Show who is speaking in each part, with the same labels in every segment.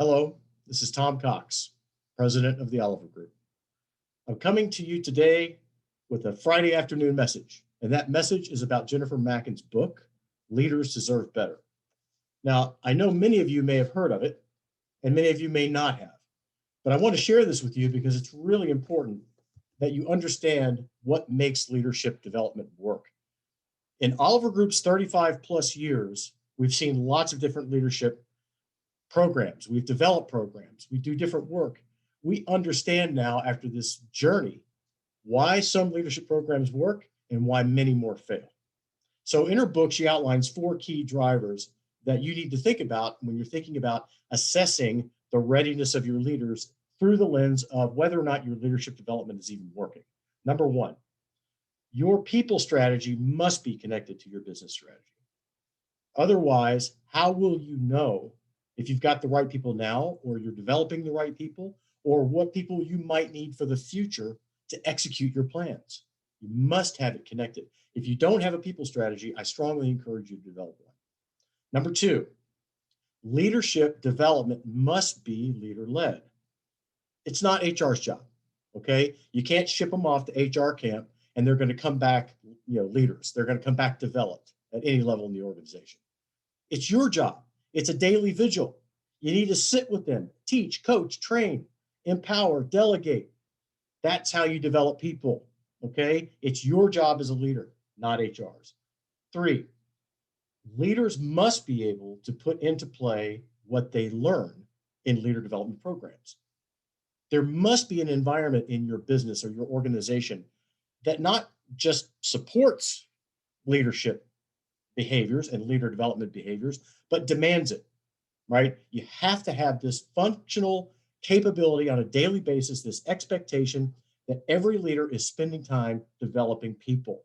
Speaker 1: Hello, this is Tom Cox, president of the Oliver Group. I'm coming to you today with a Friday afternoon message, and that message is about Jennifer Mackin's book, Leaders Deserve Better. Now, I know many of you may have heard of it, and many of you may not have, but I want to share this with you because it's really important that you understand what makes leadership development work. In Oliver Group's 35 plus years, we've seen lots of different leadership programs. We've developed programs. We do different work. We understand now after this journey why some leadership programs work and why many more fail. So in her book, she outlines 4 key drivers that you need to think about when you're thinking about assessing the readiness of your leaders through the lens of whether or not your leadership development is even working. Number 1, your people strategy must be connected to your business strategy. Otherwise, how will you know if you've got the right people now, or you're developing the right people, or what people you might need for the future to execute your plans? You must have it connected. If you don't have a people strategy, I strongly encourage you to develop one. Number 2, leadership development must be leader-led. It's not HR's job, okay? You can't ship them off to HR camp and they're going to come back, leaders. They're going to come back developed at any level in the organization. It's your job. It's a daily vigil. You need to sit with them, teach, coach, train, empower, delegate. That's how you develop people, okay? It's your job as a leader, not HR's. 3, leaders must be able to put into play what they learn in leader development programs. There must be an environment in your business or your organization that not just supports leadership behaviors and leader development behaviors, but demands it, right? You have to have this functional capability on a daily basis, this expectation that every leader is spending time developing people.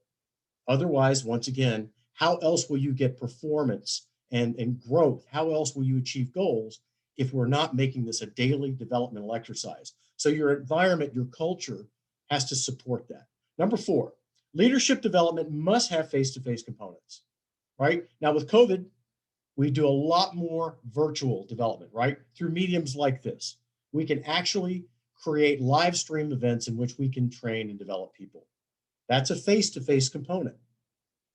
Speaker 1: Otherwise, once again, how else will you get performance and growth? How else will you achieve goals if we're not making this a daily developmental exercise? So your environment, your culture has to support that. Number 4, leadership development must have face-to-face components, right? Now with COVID, we do a lot more virtual development, right? Through mediums like this. We can actually create live stream events in which we can train and develop people. That's a face-to-face component,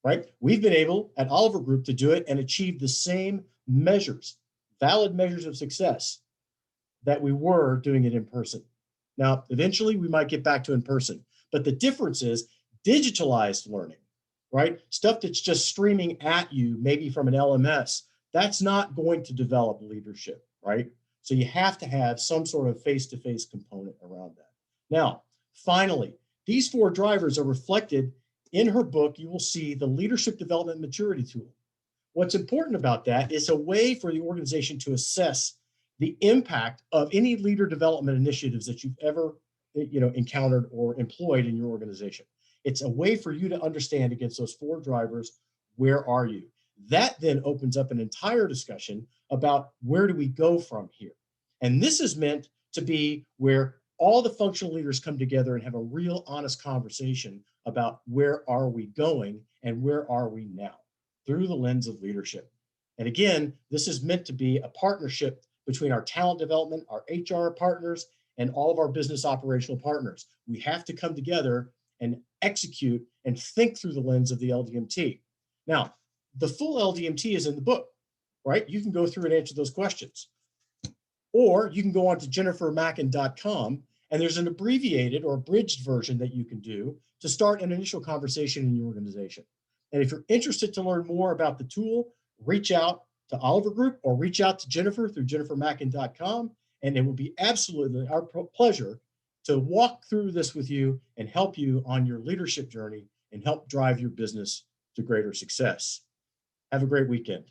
Speaker 1: right? We've been able at Oliver Group to do it and achieve the same measures, valid measures of success that we were doing it in person. Now, eventually we might get back to in person, but the difference is digitalized learning, right? Stuff that's just streaming at you, maybe from an LMS, that's not going to develop leadership, right? So you have to have some sort of face-to-face component around that. Now, finally, these 4 drivers are reflected in her book. You will see the Leadership Development Maturity Tool. What's important about that is a way for the organization to assess the impact of any leader development initiatives that you've ever encountered or employed in your organization. It's a way for you to understand against those 4 drivers, where are you? That then opens up an entire discussion about where do we go from here? And this is meant to be where all the functional leaders come together and have a real honest conversation about where are we going and where are we now through the lens of leadership. And again, this is meant to be a partnership between our talent development, our HR partners, and all of our business operational partners. We have to come together and execute and think through the lens of the LDMT. Now, the full LDMT is in the book, right? You can go through and answer those questions. Or you can go on to jennifermackin.com and there's an abbreviated or abridged version that you can do to start an initial conversation in your organization. And if you're interested to learn more about the tool, reach out to Oliver Group or reach out to Jennifer through jennifermackin.com. And it will be absolutely our pleasure to walk through this with you and help you on your leadership journey and help drive your business to greater success. Have a great weekend.